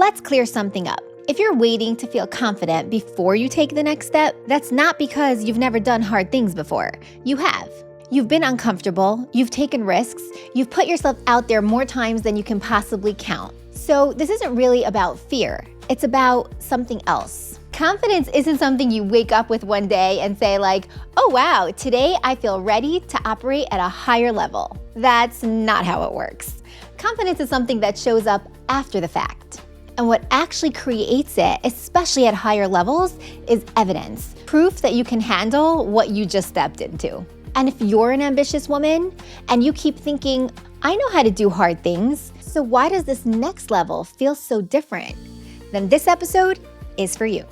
Let's clear something up. If you're waiting to feel confident before you take the next step, that's not because you've never done hard things before. You have. You've been uncomfortable, you've taken risks, you've put yourself out there more times than you can possibly count. So this isn't really about fear, it's about something else. Confidence isn't something you wake up with one day and say like, oh wow, today I feel ready to operate at a higher level. That's not how it works. Confidence is something that shows up after the fact. And what actually creates it, especially at higher levels, is evidence, proof that you can handle what you just stepped into. And if you're an ambitious woman and you keep thinking, I know how to do hard things, so why does this next level feel so different? Then this episode is for you.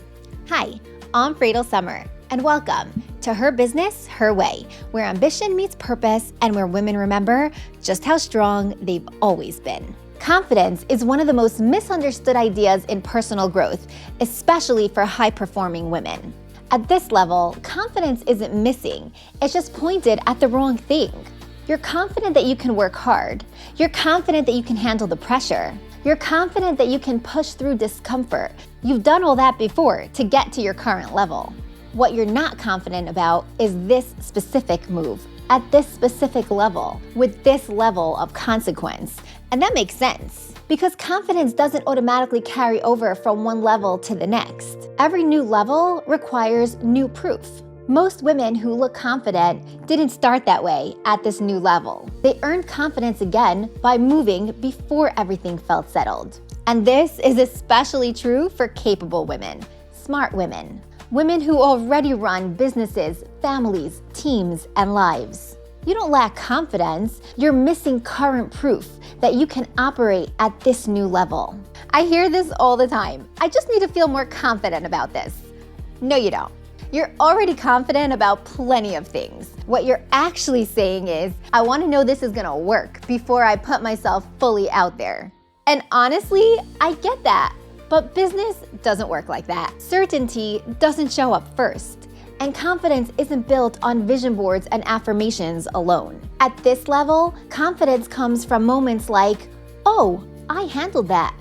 Hi, I'm Fraidel Sommer, and welcome to Her Business, Her Way, where ambition meets purpose and where women remember just how strong they've always been. Confidence is one of the most misunderstood ideas in personal growth, especially for high-performing women. At this level, confidence isn't missing, it's just pointed at the wrong thing. You're confident that you can work hard. You're confident that you can handle the pressure. You're confident that you can push through discomfort. You've done all that before to get to your current level. What you're not confident about is this specific move, at this specific level, with this level of consequence. And that makes sense, because confidence doesn't automatically carry over from one level to the next. Every new level requires new proof. Most women who look confident didn't start that way at this new level. They earned confidence again by moving before everything felt settled. And this is especially true for capable women, smart women, women who already run businesses, families, teams, and lives. You don't lack confidence, you're missing current proof that you can operate at this new level. I hear this all the time. I just need to feel more confident about this. No, you don't. You're already confident about plenty of things. What you're actually saying is, I want to know this is gonna work before I put myself fully out there. And honestly, I get that, but business doesn't work like that. Certainty doesn't show up first. And confidence isn't built on vision boards and affirmations alone. At this level, confidence comes from moments like, oh, I handled that.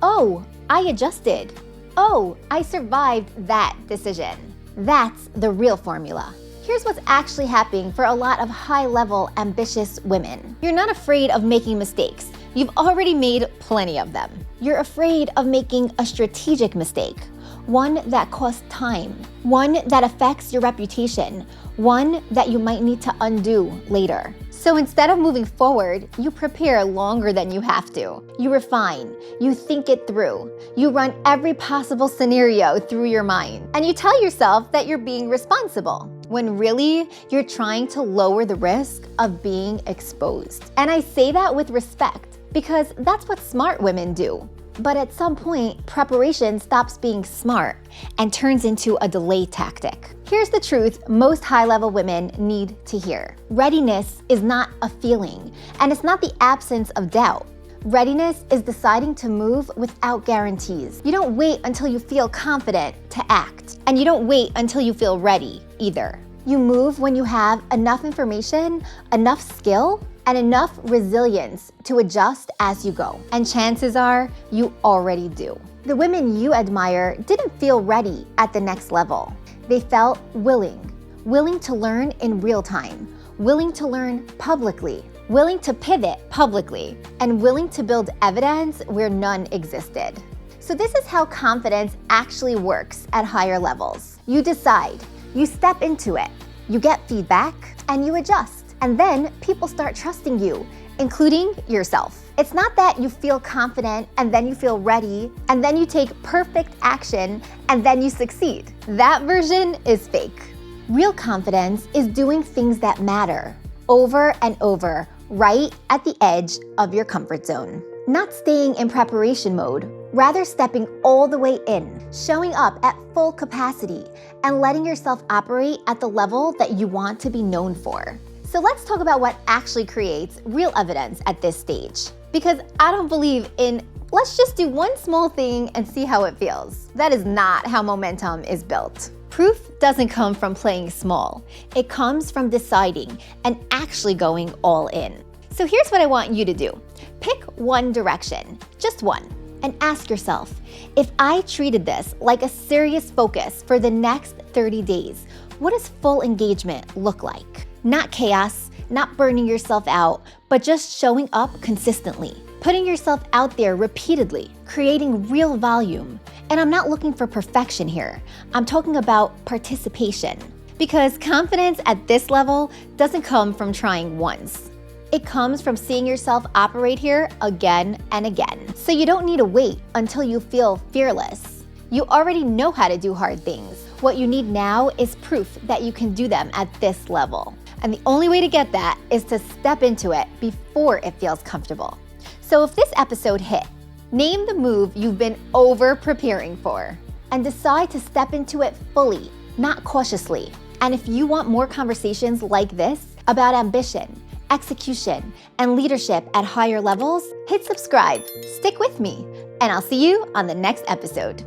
Oh, I adjusted. Oh, I survived that decision. That's the real formula. Here's what's actually happening for a lot of high-level, ambitious women. You're not afraid of making mistakes. You've already made plenty of them. You're afraid of making a strategic mistake. One that costs time, one that affects your reputation, one that you might need to undo later. So instead of moving forward, you prepare longer than you have to. You refine, you think it through, you run every possible scenario through your mind, and you tell yourself that you're being responsible, when really you're trying to lower the risk of being exposed. And I say that with respect, because that's what smart women do. But at some point, preparation stops being smart and turns into a delay tactic. Here's the truth most high-level women need to hear. Readiness is not a feeling, and it's not the absence of doubt. Readiness is deciding to move without guarantees. You don't wait until you feel confident to act, and you don't wait until you feel ready either. You move when you have enough information, enough skill, and enough resilience to adjust as you go. And chances are, you already do. The women you admire didn't feel ready at the next level. They felt willing to learn in real time, willing to learn publicly, willing to pivot publicly, and willing to build evidence where none existed. So this is how confidence actually works at higher levels. You decide, you step into it, you get feedback, and you adjust. And then people start trusting you, including yourself. It's not that you feel confident and then you feel ready and then you take perfect action and then you succeed. That version is fake. Real confidence is doing things that matter over and over, right at the edge of your comfort zone. Not staying in preparation mode, rather stepping all the way in, showing up at full capacity, and letting yourself operate at the level that you want to be known for. So let's talk about what actually creates real evidence at this stage. Because I don't believe in, let's just do one small thing and see how it feels. That is not how momentum is built. Proof doesn't come from playing small. It comes from deciding and actually going all in. So here's what I want you to do. Pick one direction, just one. And ask yourself, if I treated this like a serious focus for the next 30 days, what does full engagement look like? Not chaos, not burning yourself out, but just showing up consistently, putting yourself out there repeatedly, creating real volume. And I'm not looking for perfection here. I'm talking about participation. Because confidence at this level doesn't come from trying once. It comes from seeing yourself operate here again and again. So you don't need to wait until you feel fearless. You already know how to do hard things. What you need now is proof that you can do them at this level. And the only way to get that is to step into it before it feels comfortable. So if this episode hit, name the move you've been over-preparing for and decide to step into it fully, not cautiously. And if you want more conversations like this about ambition, execution, and leadership at higher levels, hit subscribe, stick with me, and I'll see you on the next episode.